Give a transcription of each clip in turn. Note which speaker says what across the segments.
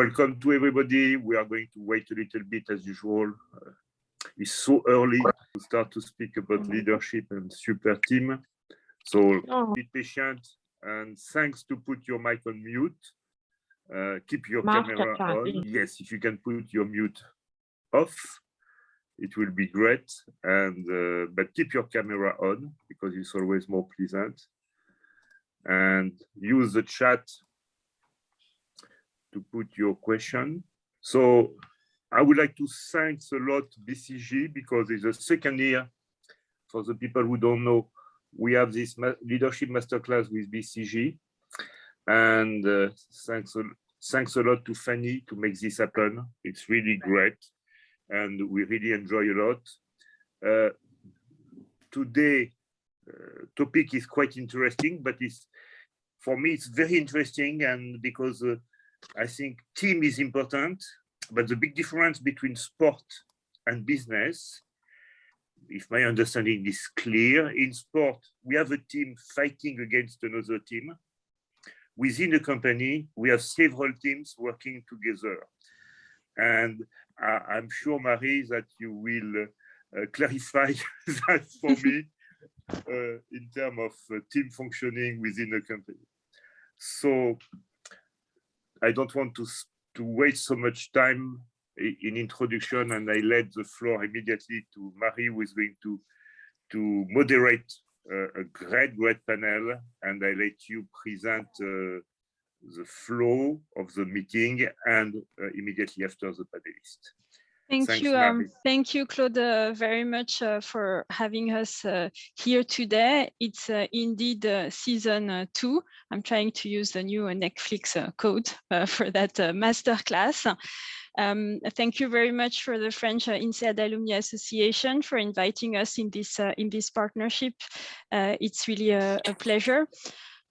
Speaker 1: Welcome to everybody. We are going to wait a little bit as usual. It's so early to start to speak about leadership and super team. So be patient and thanks to put your mic on mute. Keep your camera on. Yes, if you can put your mute off, it will be great. And but keep your camera on because it's always more pleasant. And use the chat to put your question. So I would like to thank a lot BCG because it's the second year. For the people who don't know, we have this leadership masterclass with BCG, and thanks a lot to Fanny to make this happen. It's really great, and we really enjoy a lot. Today, topic is quite interesting, but for me it's very interesting, and because I think team is important, but the big difference between sport and business, if my understanding is clear, in sport, we have a team fighting against another team. Within a company, we have several teams working together. And I'm sure, Marie, that you will clarify that for me in terms of team functioning within a company. So I don't want to waste so much time in introduction, and I let the floor immediately to Marie, who is going to moderate a great panel, and I let you present the flow of the meeting and immediately after the panelist.
Speaker 2: Thank you, Claude, very much for having us here today. It's indeed season 2. I'm trying to use the new Netflix code for that masterclass. Thank you very much for the French INSEAD Alumni Association for inviting us in this partnership. It's really a pleasure.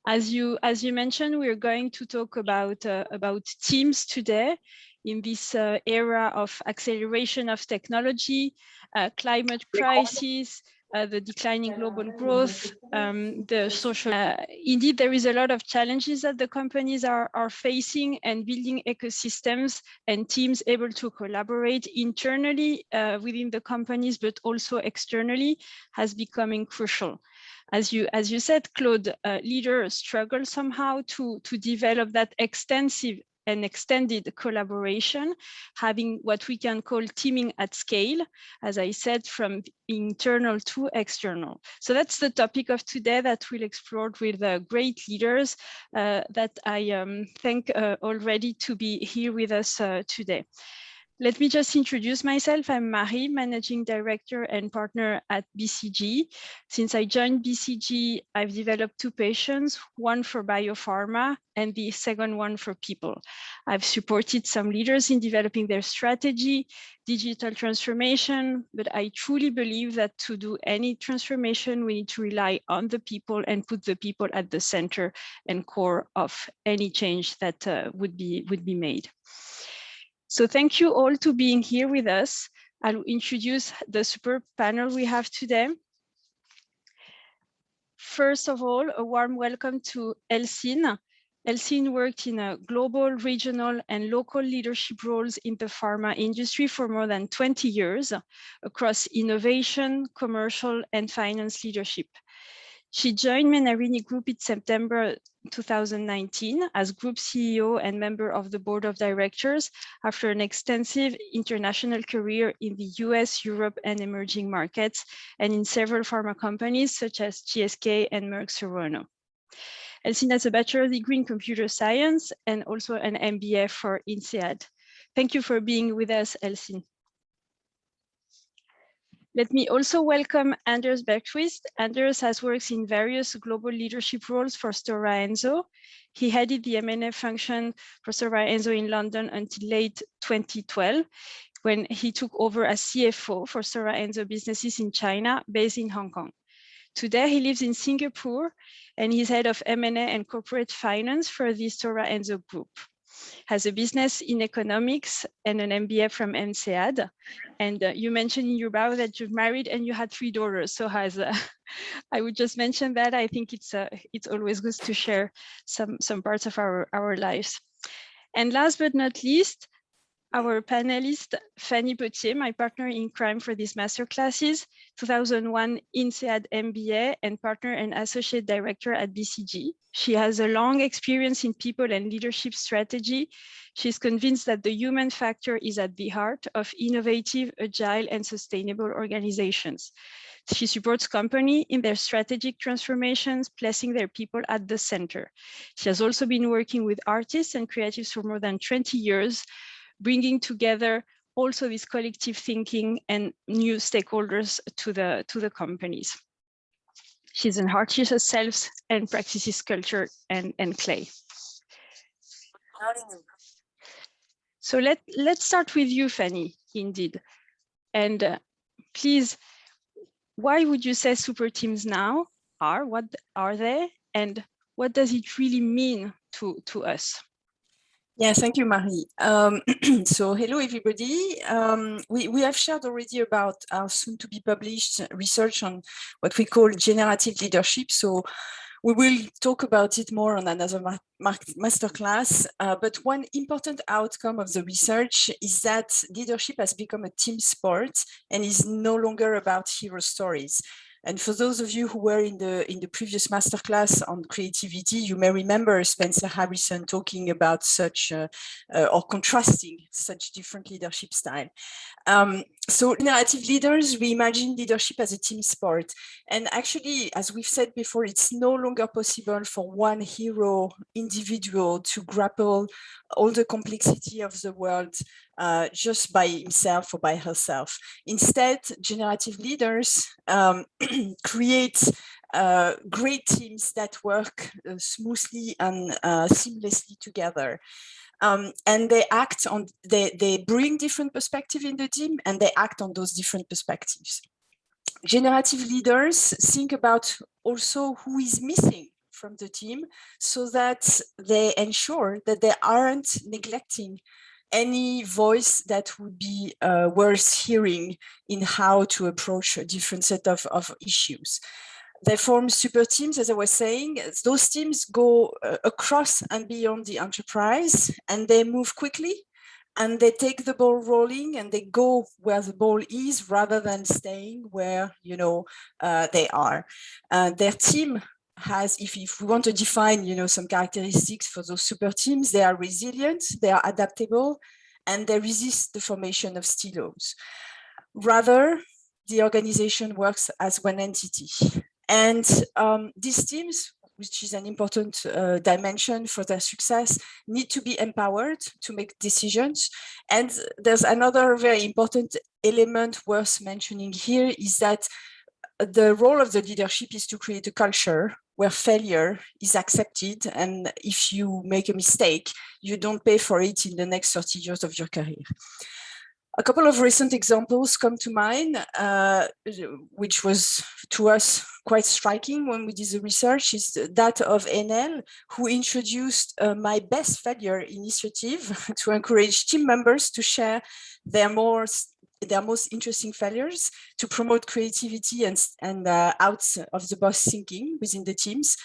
Speaker 2: As you mentioned, we're going to talk about teams today. In this era of acceleration of technology, climate crisis, the declining global growth, the social. Indeed, there is a lot of challenges that the companies are facing, and building ecosystems and teams able to collaborate internally within the companies, but also externally, has becoming crucial. As you said, Claude, leaders struggle somehow to develop that extensive and extended collaboration, having what we can call teaming at scale, as I said, from internal to external. So that's the topic of today that we'll explore with great leaders that I thank already to be here with us today. Let me just introduce myself. I'm Marie, Managing Director and Partner at BCG. Since I joined BCG, I've developed 2 passions, one for biopharma and the second one for people. I've supported some leaders in developing their strategy, digital transformation, but I truly believe that to do any transformation, we need to rely on the people and put the people at the center and core of any change that would be made. So thank you all to being here with us. I'll introduce the superb panel we have today. First of all, a warm welcome to Elcin. Elcin worked in global, regional, and local leadership roles in the pharma industry for more than 20 years across innovation, commercial, and finance leadership. She joined Menarini Group in September 2019 as Group CEO and member of the Board of Directors after an extensive international career in the US, Europe, and emerging markets, and in several pharma companies such as GSK and Merck Serono. Elcin has a bachelor's degree in computer science and also an MBA for INSEAD. Thank you for being with us, Elcin. Let me also welcome Anders Bergkvist. Anders has worked in various global leadership roles for Stora Enso. He headed the M&A function for Stora Enso in London until late 2012, when he took over as CFO for Stora Enso businesses in China, based in Hong Kong. Today, he lives in Singapore, and he's head of M&A and corporate finance for the Stora Enso Group. Has a business in economics and an MBA from INSEAD. And you mentioned in your bio that you're married and you had 3 daughters. So I would just mention that. I think it's always good to share some parts of our lives. And last but not least, our panelist, Fanny Pacquiao, my partner in crime for these masterclasses, 2001 INSEAD MBA and partner and associate director at BCG. She has a long experience in people and leadership strategy. She's convinced that the human factor is at the heart of innovative, agile, and sustainable organizations. She supports companies in their strategic transformations, placing their people at the center. She has also been working with artists and creatives for more than 20 years, bringing together also this collective thinking and new stakeholders to the companies. She's an artist herself and practices sculpture and clay. So let's start with you, Fanny, indeed. And please, why would you say super teams now are? What are they? And what does it really mean to us?
Speaker 3: Yeah, thank you, Marie. So hello, everybody. We have shared already about our soon to be published research on what we call generative leadership. So we will talk about it more on another masterclass. But one important outcome of the research is that leadership has become a team sport and is no longer about hero stories. And for those of you who were in the previous masterclass on creativity, you may remember Spencer Harrison talking about such or contrasting such different leadership style. So generative leaders reimagine leadership as a team sport. And actually, as we've said before, it's no longer possible for one hero individual to grapple all the complexity of the world just by himself or by herself. Instead, generative leaders create great teams that work smoothly and seamlessly together. And they act on, they bring different perspectives in the team and they act on those different perspectives. Generative leaders think about also who is missing from the team so that they ensure that they aren't neglecting any voice that would be worth hearing in how to approach a different set of issues. They form super teams, as I was saying. Those teams go across and beyond the enterprise, and they move quickly, and they take the ball rolling, and they go where the ball is rather than staying where they are. Their team has, if we want to define some characteristics for those super teams, they are resilient, they are adaptable, and they resist the formation of silos. Rather, the organization works as one entity. And these teams, which is an important dimension for their success, need to be empowered to make decisions. And there's another very important element worth mentioning here is that the role of the leadership is to create a culture where failure is accepted. And if you make a mistake, you don't pay for it in the next 30 years of your career. A couple of recent examples come to mind, which was to us quite striking when we did the research, is that of Enel, who introduced My Best Failure initiative to encourage team members to share their most interesting failures, to promote creativity and out of the box thinking within the teams.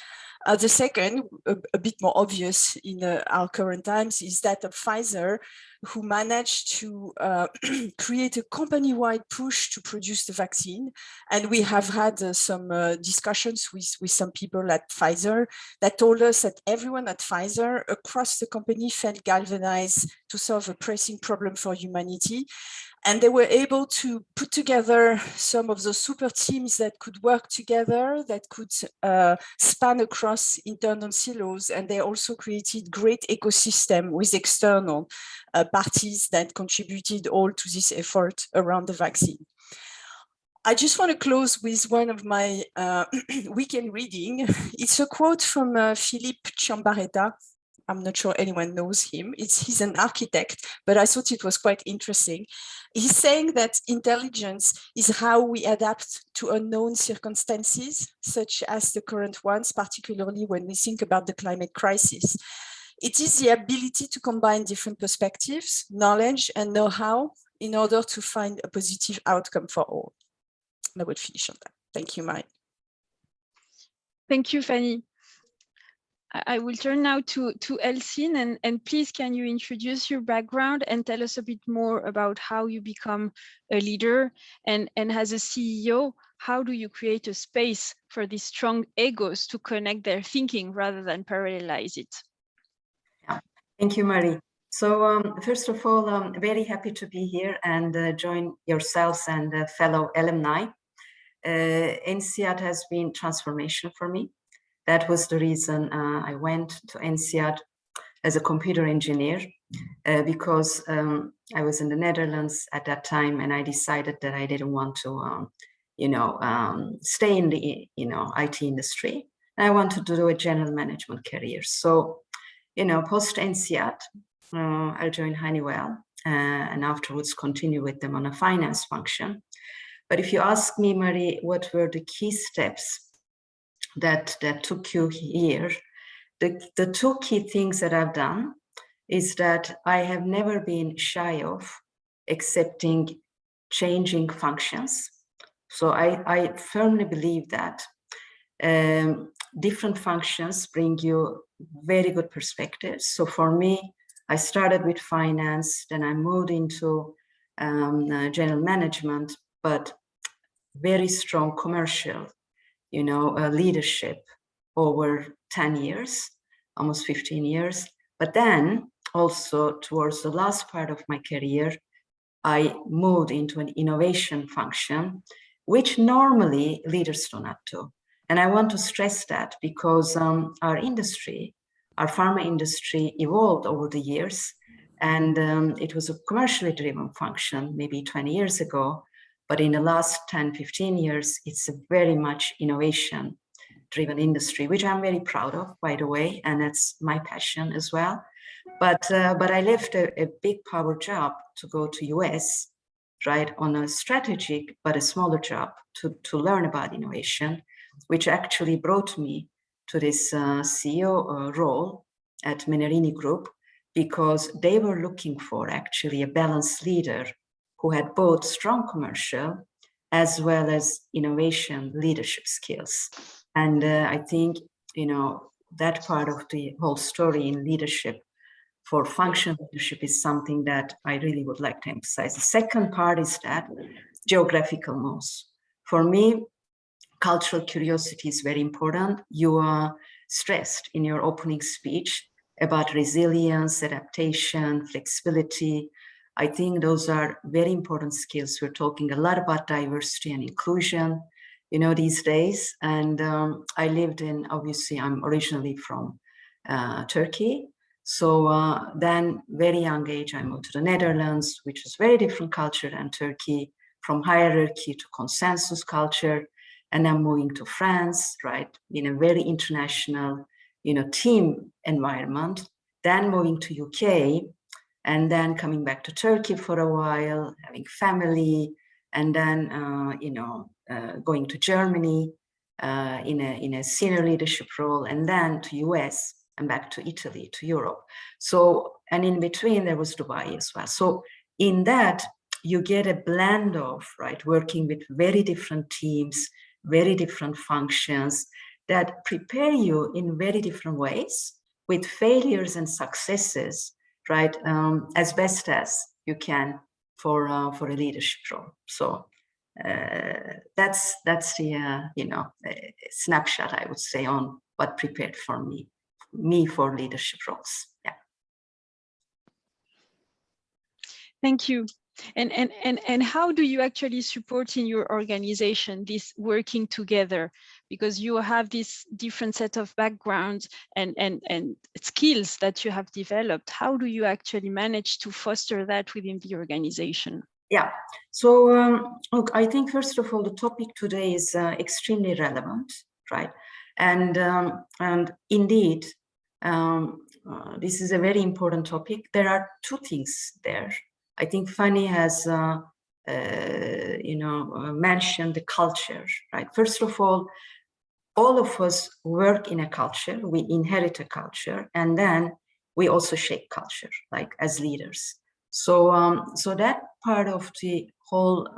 Speaker 3: The second, a bit more obvious in our current times, is that of Pfizer, who managed to create a company-wide push to produce the vaccine. And we have had some discussions with some people at Pfizer that told us that everyone at Pfizer across the company felt galvanized to solve a pressing problem for humanity. And they were able to put together some of those super teams that could work together, that could span across internal silos. And they also created great ecosystem with external parties that contributed all to this effort around the vaccine. I just want to close with one of my weekend reading. It's a quote from Philippe Ciambaretta. I'm not sure anyone knows him. He's an architect, but I thought it was quite interesting. He's saying that intelligence is how we adapt to unknown circumstances, such as the current ones, particularly when we think about the climate crisis. It is the ability to combine different perspectives, knowledge, and know-how in order to find a positive outcome for all. And I would finish on that. Thank you, Marie.
Speaker 2: Thank you, Fanny. I will turn now to Elcin, and please can you introduce your background and tell us a bit more about how you become a leader, and as a CEO, how do you create a space for these strong egos to connect their thinking rather than parallelize it?
Speaker 4: Yeah. Thank you, Marie. So first of all, I'm very happy to be here and join yourselves and fellow alumni. INSEAD has been transformational for me. That was the reason I went to INSEAD as a computer engineer because I was in the Netherlands at that time, and I decided that I didn't want to, stay in the IT industry. And I wanted to do a general management career. So, post INSEAD, I'll join Honeywell and afterwards continue with them on a finance function. But if you ask me, Marie, what were the key steps that took you here, the two key things that I've done is that I have never been shy of accepting changing functions. So I firmly believe that different functions bring you very good perspectives. So for me, I started with finance, then I moved into general management, but very strong commercial leadership over 10 years, almost 15 years. But then also towards the last part of my career, I moved into an innovation function, which normally leaders do not do. And I want to stress that because our industry, our pharma industry evolved over the years, and it was a commercially driven function maybe 20 years ago. But in the last 10, 15 years, it's a very much innovation-driven industry, which I'm very proud of, by the way, and that's my passion as well. But I left a big power job to go to US, right, on a strategic but a smaller job to learn about innovation, which actually brought me to this CEO role at Menarini Group, because they were looking for actually a balanced leader who had both strong commercial as well as innovation leadership skills. And I think, that part of the whole story in leadership for functional leadership is something that I really would like to emphasize. The second part is that geographical moves. For me, cultural curiosity is very important. You are stressed in your opening speech about resilience, adaptation, flexibility. I think those are very important skills. We're talking a lot about diversity and inclusion, these days. And I lived in, obviously, I'm originally from Turkey. So then very young age, I moved to the Netherlands, which is very different culture than Turkey, from hierarchy to consensus culture. And then moving to France, right, in a very international, team environment. Then moving to UK, and then coming back to Turkey for a while, having family, and then going to Germany in a senior leadership role, and then to US and back to Italy, to Europe. So, and in between there was Dubai as well. So in that you get a blend of, right, working with very different teams, very different functions that prepare you in very different ways with failures and successes, right, as best as you can for a leadership role. So that's the snapshot, I would say, on what prepared for me for leadership roles. Yeah.
Speaker 2: Thank you. And how do you actually support in your organization this working together? Because you have this different set of backgrounds and skills that you have developed. How do you actually manage to foster that within the organization?
Speaker 4: Yeah, so look, I think first of all, the topic today is extremely relevant, right? And indeed, this is a very important topic. There are two things there. I think Fanny has, mentioned the culture, right? First of all of us work in a culture, we inherit a culture, and then we also shape culture, like as leaders. So, so that part of the whole,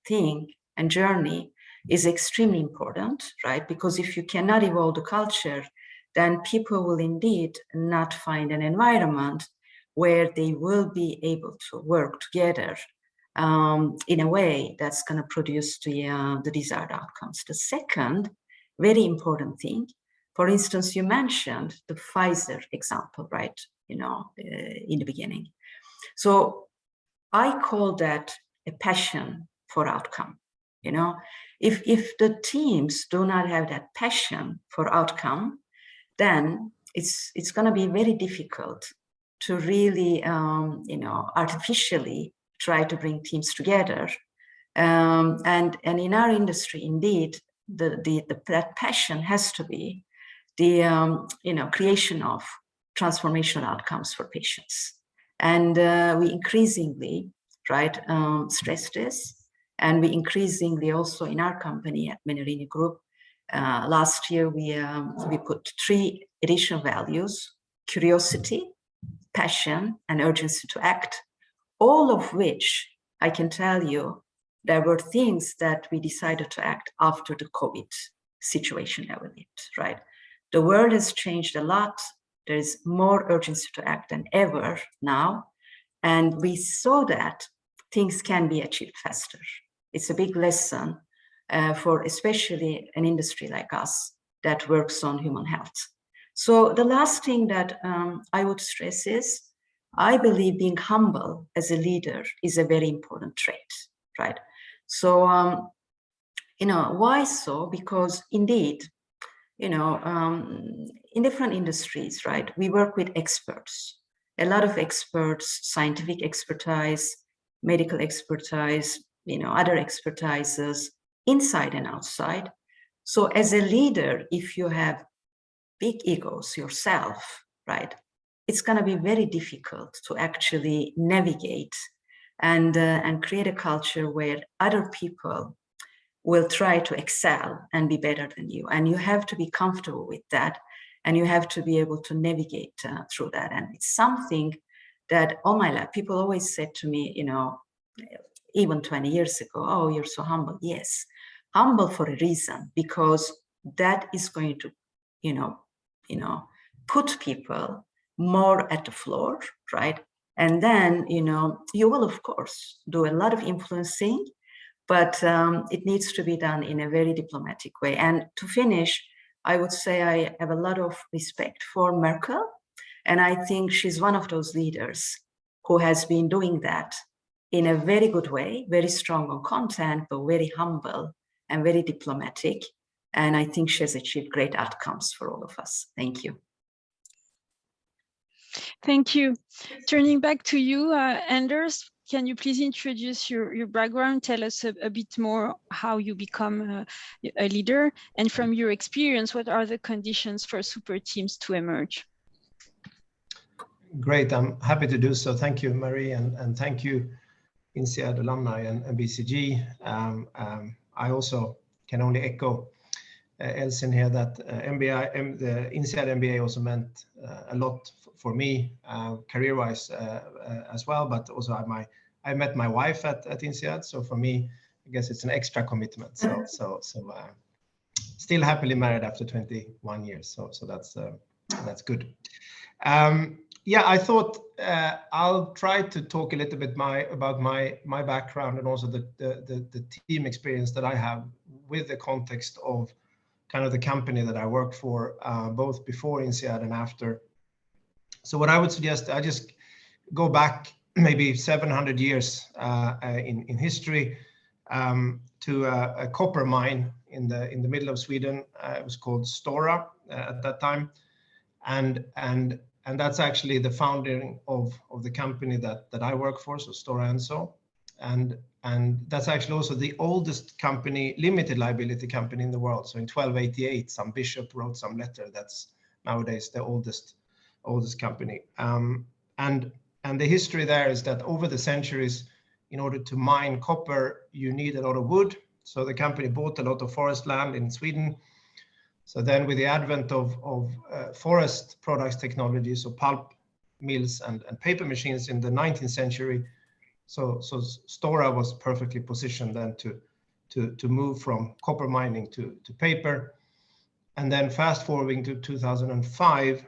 Speaker 4: thing and journey is extremely important, right? Because if you cannot evolve the culture, then people will indeed not find an environment where they will be able to work together in a way that's going to produce the desired outcomes. The second very important thing, for instance, you mentioned the Pfizer example, right? In the beginning. So I call that a passion for outcome. If the teams do not have that passion for outcome, then it's going to be very difficult to really, artificially try to bring teams together. And in our industry, indeed, that passion has to be the creation of transformational outcomes for patients. And we increasingly, stress this. And we increasingly also in our company at Menarini Group, last year we put 3 additional values: curiosity, passion, and urgency to act, all of which I can tell you there were things that we decided to act after the COVID situation that we lived, right? The world has changed a lot. There's more urgency to act than ever now. And we saw that things can be achieved faster. It's a big lesson for especially an industry like us that works on human health. So the last thing that I would stress is, I believe being humble as a leader is a very important trait, right? So, why so? Because indeed, in different industries, right, we work with experts, a lot of experts, scientific expertise, medical expertise, other expertises inside and outside. So as a leader, if you have big egos yourself, right, it's going to be very difficult to actually navigate and create a culture where other people will try to excel and be better than you. And you have to be comfortable with that. And you have to be able to navigate through that. And it's something that all my life, people always said to me, even 20 years ago, oh, you're so humble. Yes, humble for a reason, because that is going to, put people more at the floor, right? And then, you will, of course, do a lot of influencing, but it needs to be done in a very diplomatic way. And to finish, I would say I have a lot of respect for Merkel. And I think she's one of those leaders who has been doing that in a very good way, very strong on content, but very humble and very diplomatic. And I think she has achieved great outcomes for all of us. Thank you.
Speaker 2: Thank you. Turning back to you, Anders, can you please introduce your background? Tell us a bit more how you become a leader, and from your experience, what are the conditions for super teams to emerge?
Speaker 5: Great, I'm happy to do so. Thank you, Marie, and thank you, INSEAD alumni and BCG. I also can only echo Elcin here that the INSEAD MBA also meant a lot for me career-wise as well, but also I met my wife at INSEAD, so for me, I guess it's an extra commitment. So still happily married after 21 years, so that's good. Yeah, I thought I'll try to talk a little bit about my background and also the team experience that I have with the context of kind of the company that I work for, both before INSEAD and after. So what I would suggest, I just go back maybe 700 years in history to a copper mine in the middle of Sweden. It was called Stora at that time, and that's actually the founding of the company that I work for, so Stora Enso, and that's actually also the oldest company, limited liability company in the world. So in 1288, some bishop wrote some letter. That's nowadays the oldest company. And the history there is that over the centuries, in order to mine copper, you need a lot of wood. So the company bought a lot of forest land in Sweden. So then with the advent of forest products technology, so pulp mills and paper machines in the 19th century, so Stora was perfectly positioned then to move from copper mining to paper. And then fast forwarding to 2005,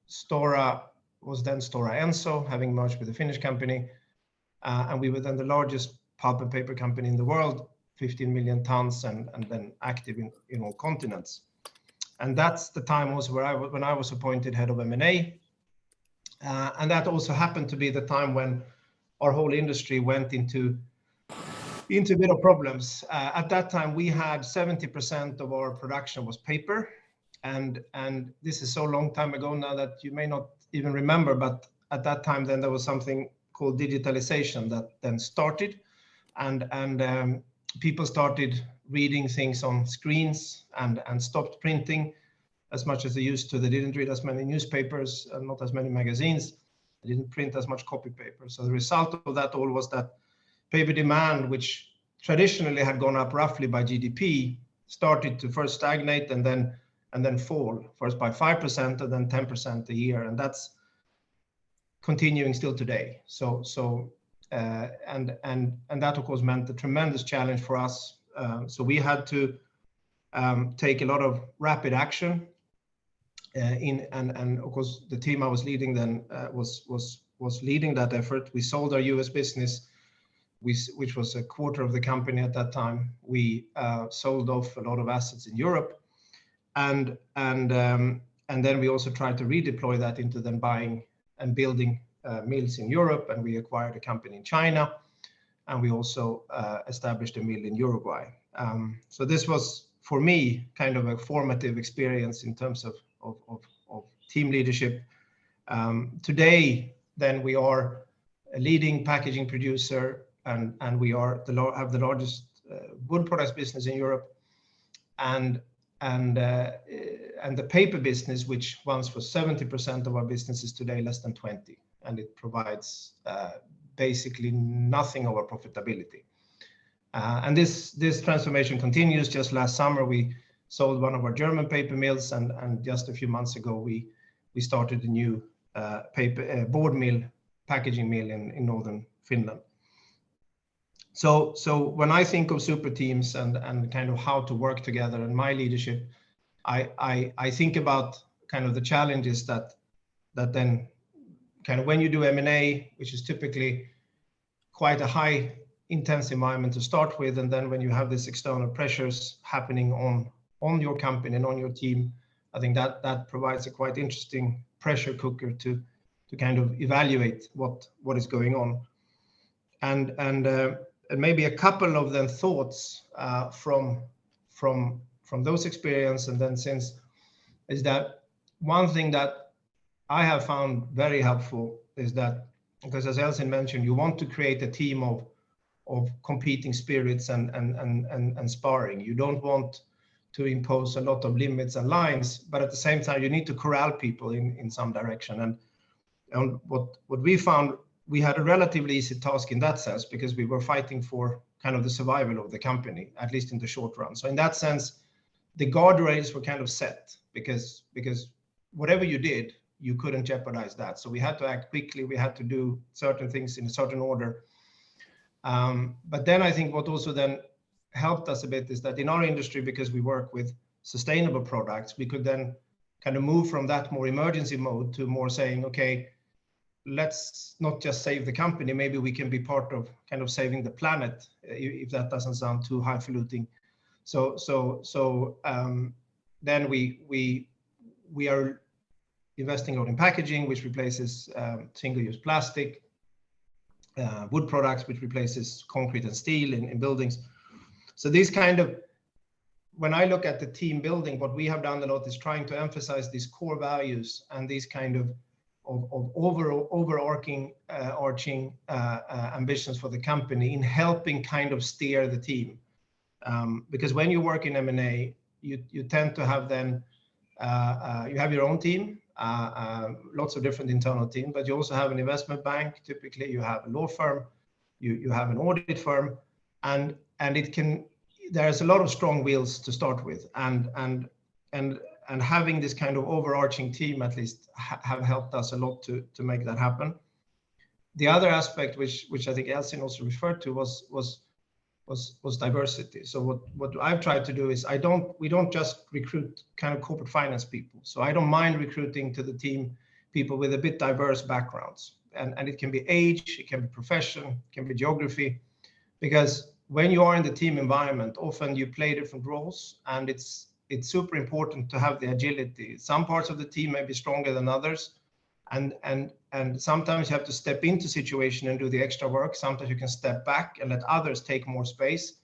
Speaker 5: Stora was then Stora Enso, having merged with a Finnish company. And we were then the largest pulp and paper company in the world, 15 million tons, and then active in all continents. And that's the time also when I was appointed head of M&A. And that also happened to be the time when our whole industry went into a bit of problems. At that time, we had 70% of our production was paper. And this is so long time ago now that you may not even remember, but at that time, then there was something called digitalization that then started. And people started reading things on screens and stopped printing as much as they used to. They didn't read as many newspapers and not as many magazines. They didn't print as much copy paper. So the result of that all was that paper demand, which traditionally had gone up roughly by GDP, started to first stagnate and then fall, first by 5% and then 10% a year. And that's continuing still today. And that of course meant a tremendous challenge for us. So we had to take a lot of rapid action. And of course the team I was leading then was leading that effort. We sold our US business, which was a quarter of the company at that time. We sold off a lot of assets in Europe, and then we also tried to redeploy that into then buying and building mills in Europe, and we acquired a company in China, and we also established a mill in Uruguay. So this was for me kind of a formative experience in terms of team leadership. Today, then we are a leading packaging producer, and we have the largest wood products business in Europe, and the paper business, which once was 70% of our business, is today less than 20, and it provides basically nothing of our profitability. And this transformation continues. Just last summer, we sold one of our German paper mills, and just a few months ago, we started a new board mill, packaging mill in northern Finland. So when I think of super teams and kind of how to work together and my leadership, I think about kind of the challenges that then kind of when you do M&A, which is typically quite a high intense environment to start with, and then when you have this external pressures happening on your company and on your team, I think that provides a quite interesting pressure cooker to kind of evaluate what is going on. And maybe a couple of them thoughts from those experience and then since is that one thing that I have found very helpful is that, because as Elcin mentioned, you want to create a team of competing spirits and sparring. You don't want to impose a lot of limits and lines, but at the same time, you need to corral people in some direction. And what we found, we had a relatively easy task in that sense because we were fighting for kind of the survival of the company, at least in the short run. So in that sense, the guardrails were kind of set because whatever you did, you couldn't jeopardize that. So we had to act quickly. We had to do certain things in a certain order. But then I think what also then helped us a bit is that in our industry, because we work with sustainable products, we could then kind of move from that more emergency mode to more saying, okay, let's not just save the company, maybe we can be part of kind of saving the planet, if that doesn't sound too highfalutin. So then we are investing a lot in packaging, which replaces single-use plastic, wood products, which replaces concrete and steel in buildings. So these kind of, when I look at the team building, what we have done a lot is trying to emphasize these core values and these kind of overarching ambitions for the company in helping kind of steer the team. Because when you work in M&A, you tend to have then, you have your own team, lots of different internal teams, but you also have an investment bank. Typically, you have a law firm, you have an audit firm, and it can. There's a lot of strong wheels to start with, and having this kind of overarching team at least have helped us a lot to make that happen. The other aspect, which I think Elcin also referred to, was was diversity. So what I've tried to do is we don't just recruit kind of corporate finance people. So I don't mind recruiting to the team people with a bit diverse backgrounds, and it can be age, it can be profession, it can be geography, because when you are in the team environment, often you play different roles, and it's super important to have the agility. Some parts of the team may be stronger than others, and sometimes you have to step into situation and do the extra work. Sometimes you can step back and let others take more space.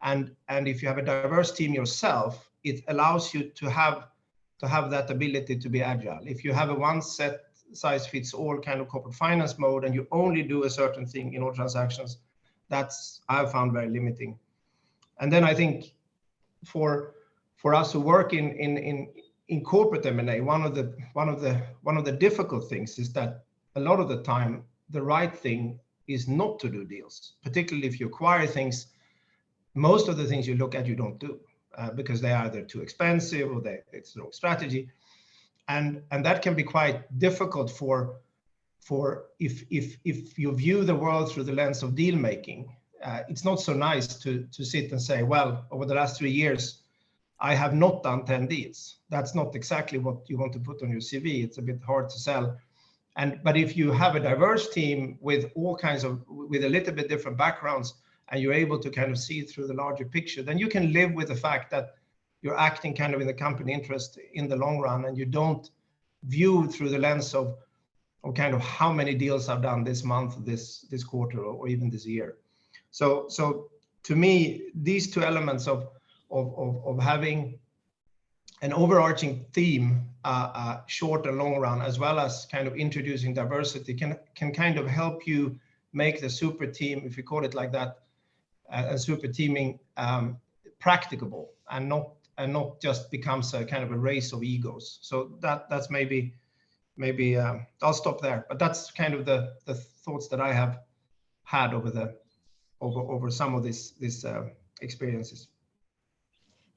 Speaker 5: And if you have a diverse team yourself, it allows you to have that ability to be agile. If you have a one size fits all kind of corporate finance mode and you only do a certain thing in all transactions, that's I've found very limiting. And then I think for us who work in corporate M&A, one of the difficult things is that a lot of the time the right thing is not to do deals, particularly if you acquire things. Most of the things you look at you don't do because they're either too expensive or it's the wrong strategy, and that can be quite difficult for if you view the world through the lens of deal making. It's not so nice to sit and say, well, over the last 3 years I have not done 10 deals. That's not exactly what you want to put on your CV. It's a bit hard to sell. But if you have a diverse team with with a little bit different backgrounds, and you're able to kind of see through the larger picture, then you can live with the fact that you're acting kind of in the company interest in the long run, and you don't view through the lens of kind of how many deals I've done this month, this quarter, or even this year. So to me, these two elements of having an overarching theme, short and long run, as well as kind of introducing diversity, can kind of help you make the super team, if you call it like that, super teaming practicable, and not just becomes a kind of a race of egos. So that's maybe I'll stop there, but that's kind of the thoughts that I have had over some of these experiences.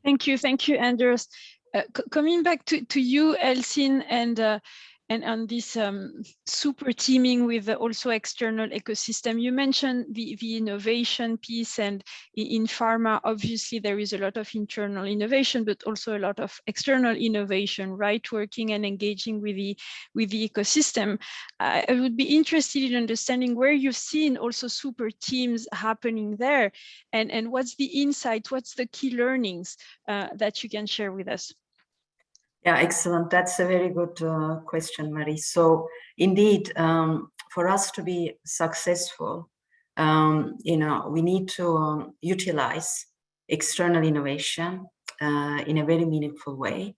Speaker 2: Thank you, Anders. Coming back to you, Elcin, and on this super teaming with also external ecosystem, you mentioned the innovation piece, and in pharma, obviously there is a lot of internal innovation, but also a lot of external innovation, right? Working and engaging with the ecosystem. I would be interested in understanding where you've seen also super teams happening there, and what's the insight, what's the key learnings that you can share with us?
Speaker 4: Yeah, excellent. That's a very good question, Marie. So indeed, for us to be successful, we need to utilize external innovation in a very meaningful way.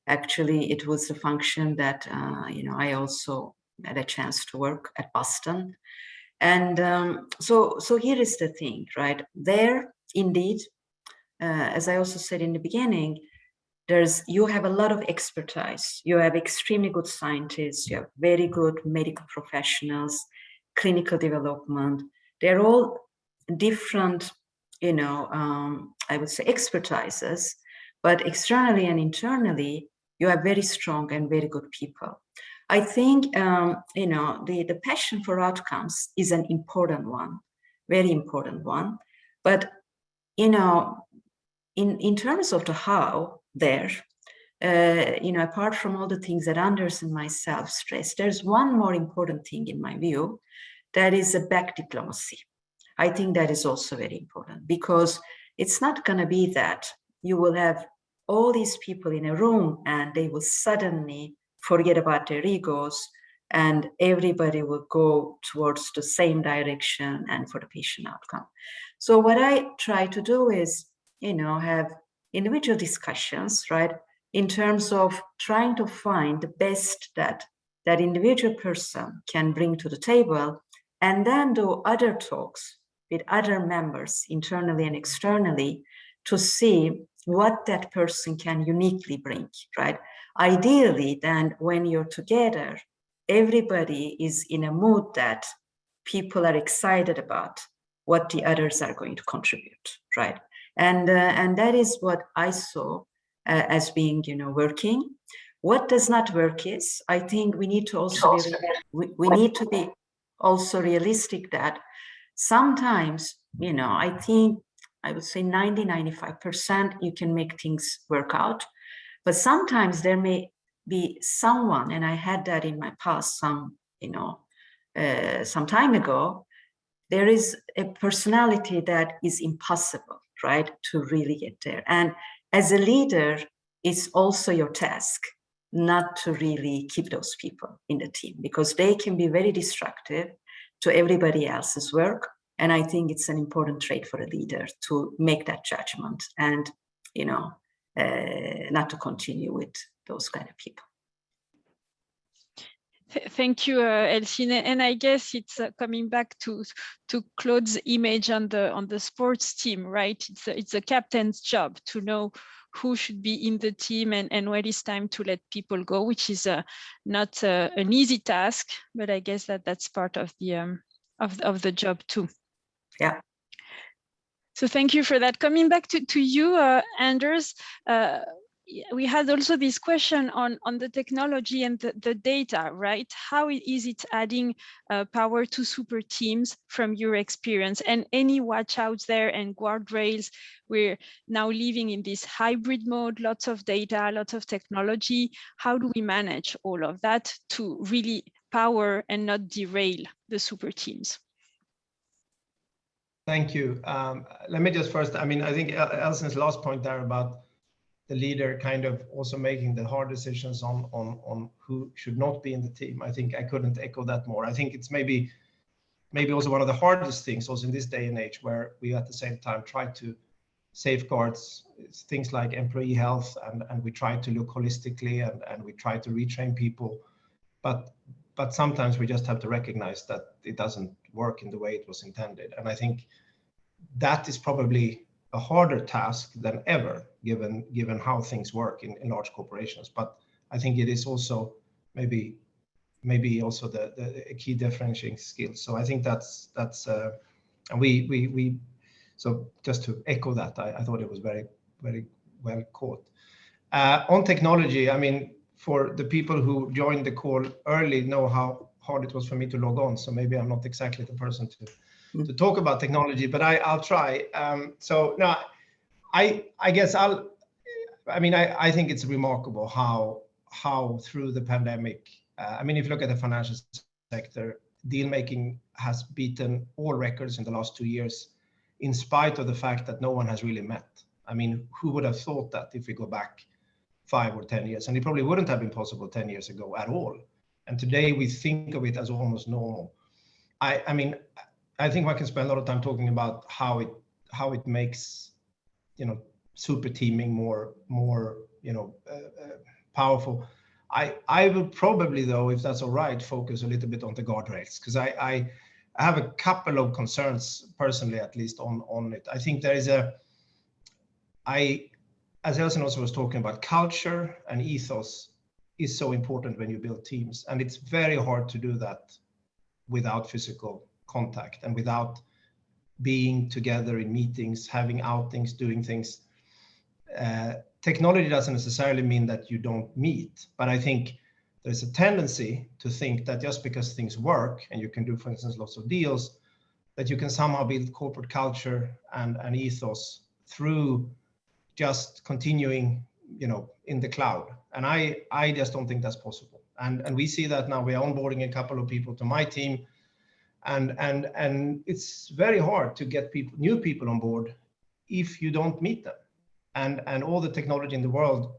Speaker 4: Actually, it was a function that I also had a chance to work at Boston, and so here is the thing, right? There, indeed, as I also said in the beginning, you have a lot of expertise. You have extremely good scientists, you have very good medical professionals, clinical development. They're all different, I would say expertises, but externally and internally, you have very strong and very good people. I think, the passion for outcomes is an important one, very important one. But, in terms of the how, apart from all the things that Anders and myself stressed, there's one more important thing in my view, that is a back diplomacy. I think that is also very important, because it's not going to be that you will have all these people in a room and they will suddenly forget about their egos and everybody will go towards the same direction and for the patient outcome. So what I try to do is, have individual discussions, right, in terms of trying to find the best that individual person can bring to the table, and then do other talks with other members internally and externally to see what that person can uniquely bring, right? Ideally, then when you're together, everybody is in a mood that people are excited about what the others are going to contribute, right? And that is what I saw as being, working. What does not work is, I think we need to also we need to be also realistic that sometimes, I think I would say 90-95%, you can make things work out. But sometimes there may be someone, and I had that in my past some time ago, there is a personality that is impossible, right, to really get there. And as a leader, it's also your task not to really keep those people in the team, because they can be very destructive to everybody else's work. And I think it's an important trait for a leader to make that judgment and, not to continue with those kind of people.
Speaker 2: Thank you, Elcin. And I guess it's coming back to Claude's image on the sports team, right? It's a captain's job to know who should be in the team and when it's time to let people go, which is not an easy task, but I guess that's part of the job too.
Speaker 4: Yeah.
Speaker 2: So thank you for that. Coming back to you, Anders, we had also this question on the technology and the data, right? How is it adding power to super teams from your experience, and any watch outs there and guardrails? We're now living in this hybrid mode, lots of data, lots of technology. How do we manage all of that to really power and not derail the super teams?
Speaker 5: Thank you. Let me just first, I think Elcin's last point there about the leader kind of also making the hard decisions on who should not be in the team. I think I couldn't echo that more. I think it's maybe also one of the hardest things also in this day and age, where we at the same time try to safeguard things like employee health, and we try to look holistically and we try to retrain people. But sometimes we just have to recognize that it doesn't work in the way it was intended. And I think that is probably a harder task than ever, given how things work in large corporations. But I think it is also maybe also the key differentiating skill. So I think that's and we so just to echo that, I thought it was very, very well caught. On technology, for the people who joined the call early know how hard it was for me to log on. So maybe I'm not exactly the person to talk about technology, but I'll try. So now, I guess I think it's remarkable how through the pandemic, if you look at the financial sector, deal making has beaten all records in the last 2 years, in spite of the fact that no one has really met. Who would have thought that if we go back 5 or 10 years? And it probably wouldn't have been possible 10 years ago at all. And today we think of it as almost normal. I think one can spend a lot of time talking about how it makes super teaming more powerful. I will probably, though, if that's all right, focus a little bit on the guardrails, because I have a couple of concerns personally, at least on it. I think there is as Elcin also was talking about, culture and ethos is so important when you build teams, and it's very hard to do that without physical contact and without being together in meetings, having outings, doing things. Technology doesn't necessarily mean that you don't meet, but I think there's a tendency to think that just because things work and you can do, for instance, lots of deals, that you can somehow build corporate culture and ethos through just continuing, in the cloud. And I just don't think that's possible. And we see that now. We are onboarding a couple of people to my team, and it's very hard to get new people on board if you don't meet them. And all the technology in the world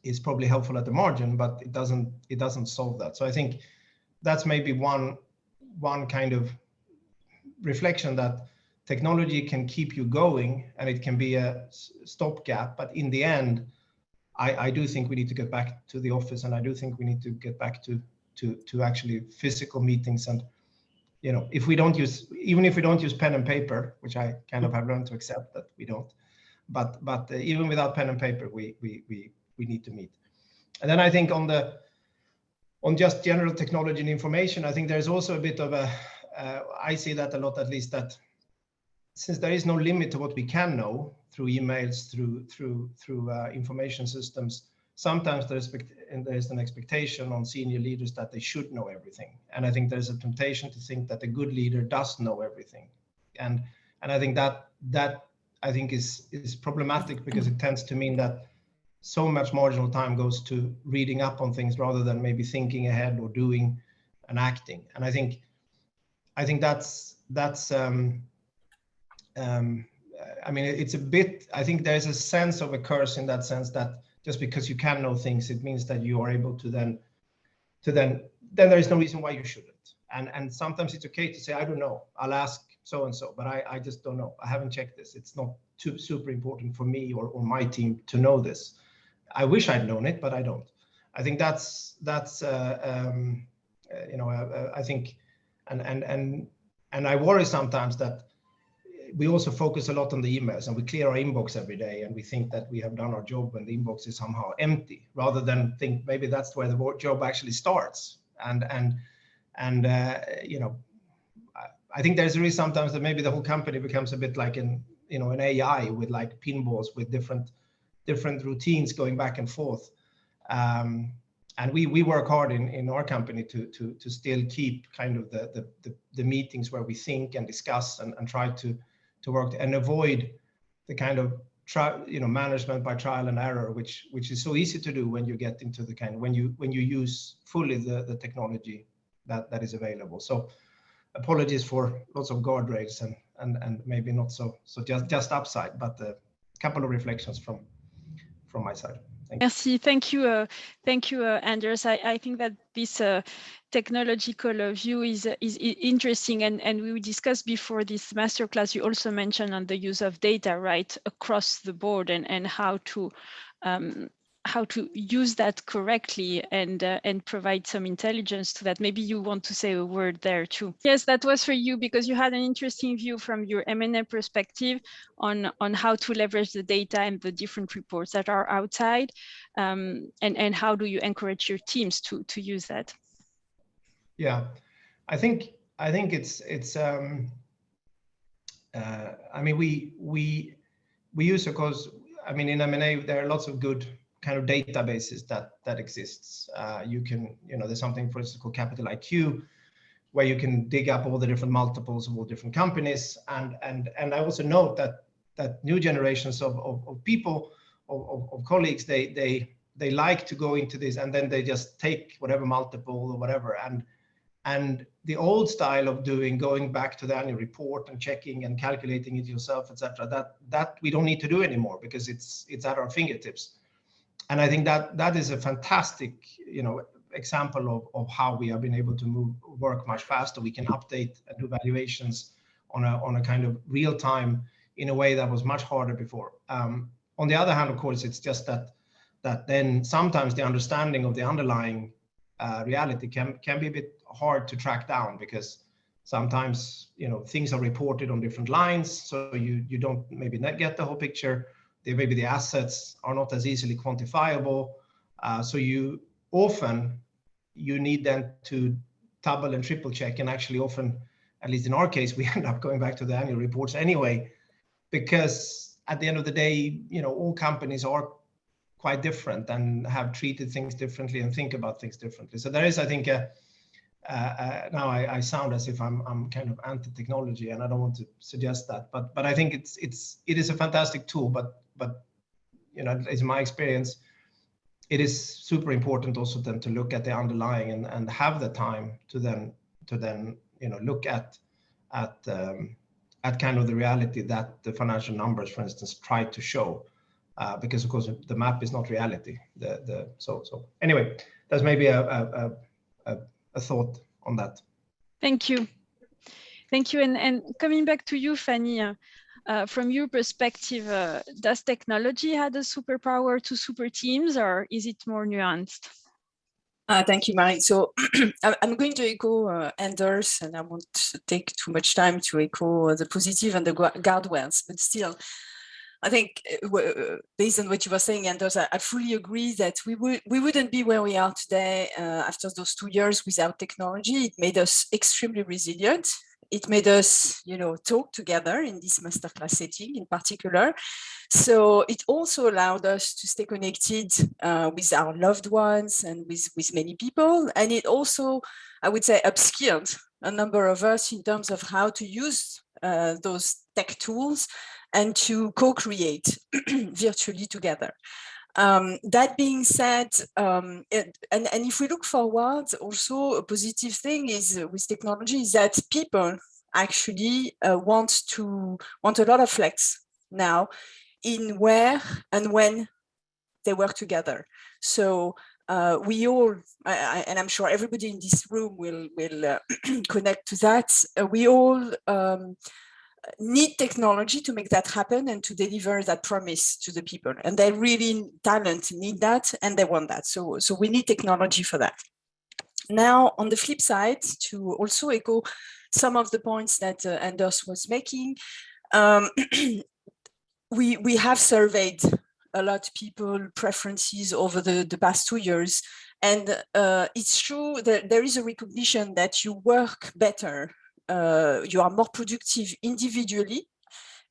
Speaker 5: is probably helpful at the margin, but it doesn't solve that. So I think that's maybe one kind of reflection, that technology can keep you going and it can be a stopgap, but in the end, I do think we need to get back to the office, and I do think we need to get back to actually physical meetings. And if we don't use pen and paper, which I kind of have learned to accept that we don't, but even without pen and paper, we need to meet. And then I think on just general technology and information, I think there's also a bit of I see that a lot, at least, that since there is no limit to what we can know through emails, through information systems, sometimes there is an expectation on senior leaders that they should know everything. And I think there's a temptation to think that a good leader does know everything. And And I think that I think is problematic, because it tends to mean that so much marginal time goes to reading up on things rather than maybe thinking ahead or doing and acting. And I think that's I mean, it's a bit, I think there's a sense of a curse in that sense, that just because you can know things, it means that you are able to then there is no reason why you shouldn't. And sometimes it's okay to say, I don't know, I'll ask so-and-so, but I just don't know. I haven't checked this. It's not super important for me or my team to know this. I wish I'd known it, but I don't. I think that's you know, I think, and I worry sometimes that we also focus a lot on the emails, and we clear our inbox every day, and we think that we have done our job when the inbox is somehow empty, rather than think maybe that's where the job actually starts. And you know, I think there's a risk sometimes that maybe the whole company becomes a bit like an AI with like pinballs with different routines going back and forth. And we work hard in our company to still keep kind of the meetings where we think and discuss and try to work and avoid the kind of management by trial and error, which is so easy to do when you get into the kind of when you use fully the technology that is available. So apologies for lots of guardrails and maybe not so just upside, but a couple of reflections from my side.
Speaker 2: Merci. Thank you, Anders. I think that this technological view is interesting, and we discussed before this masterclass. You also mentioned on the use of data, right, across the board, and how to use that correctly and provide some intelligence to that. Maybe you want to say a word there too. Yes, that was for you, because you had an interesting view from your M&A perspective on how to leverage the data and the different reports that are outside, and how do you encourage your teams to use that?
Speaker 5: Yeah, I think it's I mean, we use, of course, I mean, in M&A there are lots of good kind of databases that exists. You can, there's something, for instance, called Capital IQ, where you can dig up all the different multiples of all different companies. And I also note that new generations of people, of colleagues, they like to go into this, and then they just take whatever multiple or whatever. And the old style of going back to the annual report and checking and calculating it yourself, etc., that we don't need to do anymore, because it's at our fingertips. And I think that is a fantastic, example of how we have been able to work much faster. We can update and do valuations on a kind of real time in a way that was much harder before. On the other hand, of course, it's just that then sometimes the understanding of the underlying reality can be a bit hard to track down, because sometimes things are reported on different lines, so you don't maybe not get the whole picture. Maybe the assets are not as easily quantifiable, so you need then to double and triple check, and actually often, at least in our case, we end up going back to the annual reports anyway, because at the end of the day, all companies are quite different and have treated things differently and think about things differently. So there is, I think, now I sound as if I'm kind of anti-technology, and I don't want to suggest that, but I think it is a fantastic tool, but it's my experience, it is super important also then to look at the underlying and have the time to then look at kind of the reality that the financial numbers, for instance, try to show, because of course the map is not reality. So anyway, that's maybe a thought on that.
Speaker 2: Thank you. And coming back to you, Fanny, from your perspective, does technology have a superpower to super teams, or is it more nuanced?
Speaker 3: Thank you, Marie. So I'm going to echo Anders, and I won't take too much time to echo the positive and the guardrails, but still, I think based on what you were saying, Anders, I fully agree that we wouldn't be where we are today after those 2 years without technology. It made us extremely resilient. It made us, talk together in this masterclass setting in particular. So it also allowed us to stay connected with our loved ones and with many people. And it also, I would say, upskilled a number of us in terms of how to use those tech tools and to co-create virtually together. That being said, and if we look forward, also a positive thing is with technology is that people actually want a lot of flex now in where and when they work together. So we all, and I'm sure everybody in this room will connect to that. We all need technology to make that happen and to deliver that promise to the people. And they really talent need that and they want that. So we need technology for that. Now, on the flip side, to also echo some of the points that Anders was making, we have surveyed a lot of people preferences over the past 2 years. And it's true that there is a recognition that you work better, you are more productive individually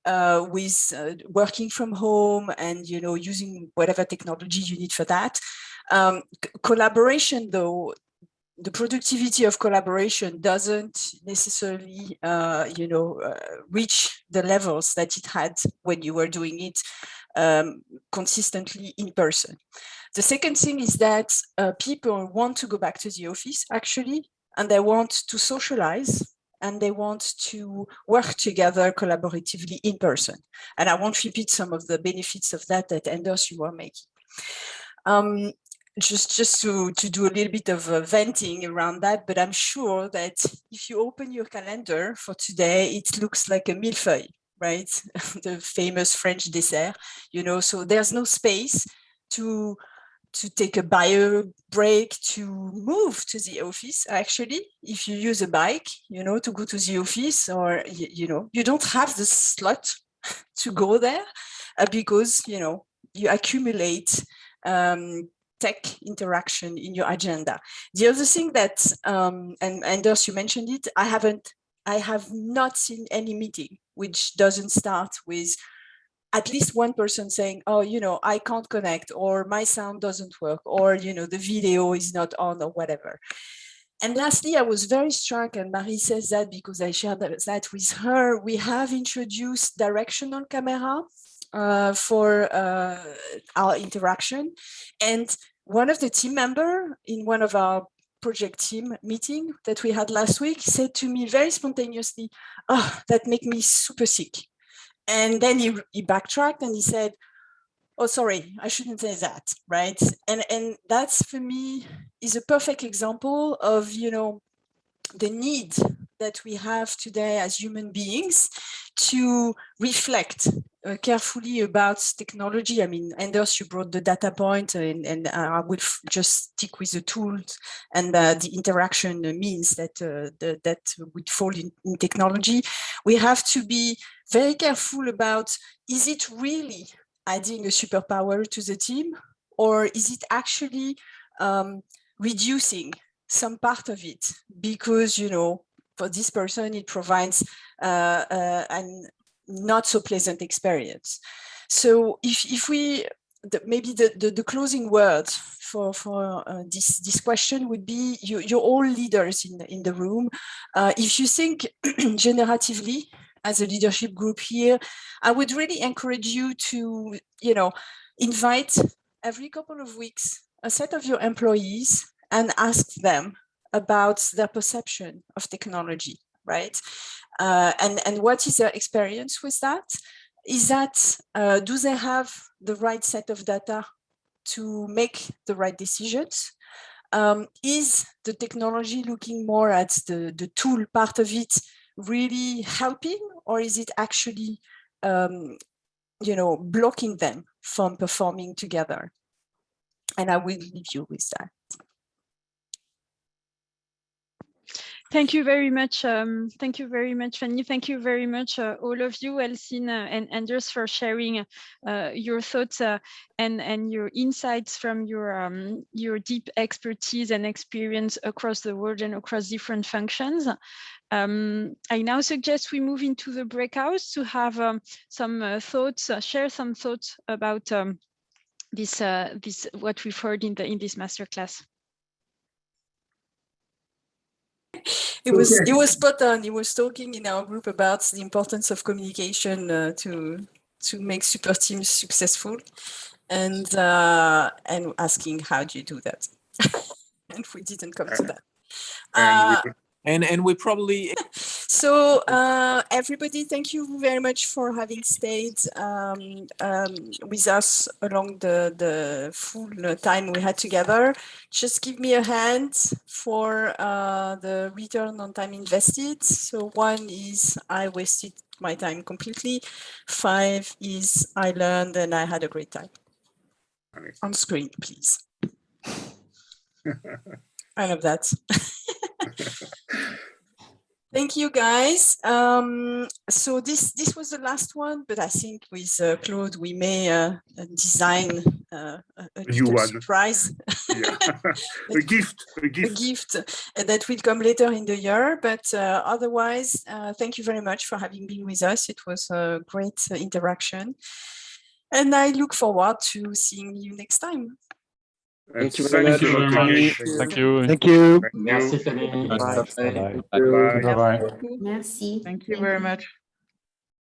Speaker 3: with working from home and, you know, using whatever technology you need for that. Collaboration, though, the productivity of collaboration doesn't necessarily, reach the levels that it had when you were doing it consistently in person. The second thing is that people want to go back to the office, actually, and they want to socialize and they want to work together collaboratively in person. And I won't repeat some of the benefits of that Anders, you were making. Just to do a little bit of venting around that, but I'm sure that if you open your calendar for today, it looks like a millefeuille, right? The famous French dessert, you know, so there's no space to take a bio break, to move to the office. Actually, if you use a bike, you know, to go to the office, or, you know, you don't have the slot to go there because, you know, you accumulate tech interaction in your agenda. The other thing that, and Anders, you mentioned it, I have not seen any meeting which doesn't start with at least one person saying, oh, you know, I can't connect, or my sound doesn't work, or, you know, the video is not on, or whatever. And lastly, I was very struck, and Marie says that because I shared that with her, we have introduced directional camera for our interaction. And one of the team members in one of our project team meeting that we had last week said to me very spontaneously, oh, that makes me super sick. And then he backtracked and he said, oh, sorry, I shouldn't say that, right? And that's, for me, is a perfect example of, you know, the need that we have today as human beings to reflect carefully about technology. I mean, Anders, you brought the data point, and I will just stick with the tools and the interaction means that that would fall in technology. We have to be very careful about, is it really adding a superpower to the team, or is it actually reducing some part of it? Because, you know, for this person, it provides an not so pleasant experience. So if we, maybe the closing word for this question would be, you're all leaders in the room. If you think generatively as a leadership group here, I would really encourage you to, you know, invite every couple of weeks a set of your employees and ask them about their perception of technology, right? And what is their experience with that? Is that, do they have the right set of data to make the right decisions? Is the technology looking more at the tool part of it really helping, or is it actually, you know, blocking them from performing together? And I will leave you with that.
Speaker 2: Thank you very much. Thank you very much, Fanny. Thank you very much, all of you, Elcin and Anders, for sharing your thoughts and your insights from your deep expertise and experience across the world and across different functions. I now suggest we move into the breakouts to have some thoughts, share some thoughts about this what we've heard in this masterclass.
Speaker 3: It was spot on. He was talking in our group about the importance of communication to make super teams successful, and asking how do you do that. And we didn't come to that.
Speaker 6: And we probably
Speaker 3: so everybody, thank you very much for having stayed with us along the full time we had together. Just give me a hand for the return on time invested. So 1 is I wasted my time completely. 5 is I learned and I had a great time. On screen, please. I love that. Thank you, guys. So this was the last one, but I think with Claude we may design a
Speaker 1: new one.
Speaker 3: surprise.
Speaker 1: Yeah. a gift
Speaker 3: That will come later in the year. But otherwise, thank you very much for having been with us. It was a great interaction, and I look forward to seeing you next time.
Speaker 1: Thank you
Speaker 7: very much.
Speaker 1: Thank you.
Speaker 7: Thank you.
Speaker 8: Merci, Fanny.
Speaker 7: Bye.
Speaker 1: Bye.
Speaker 7: Bye.
Speaker 2: Merci.
Speaker 8: Thank you very much.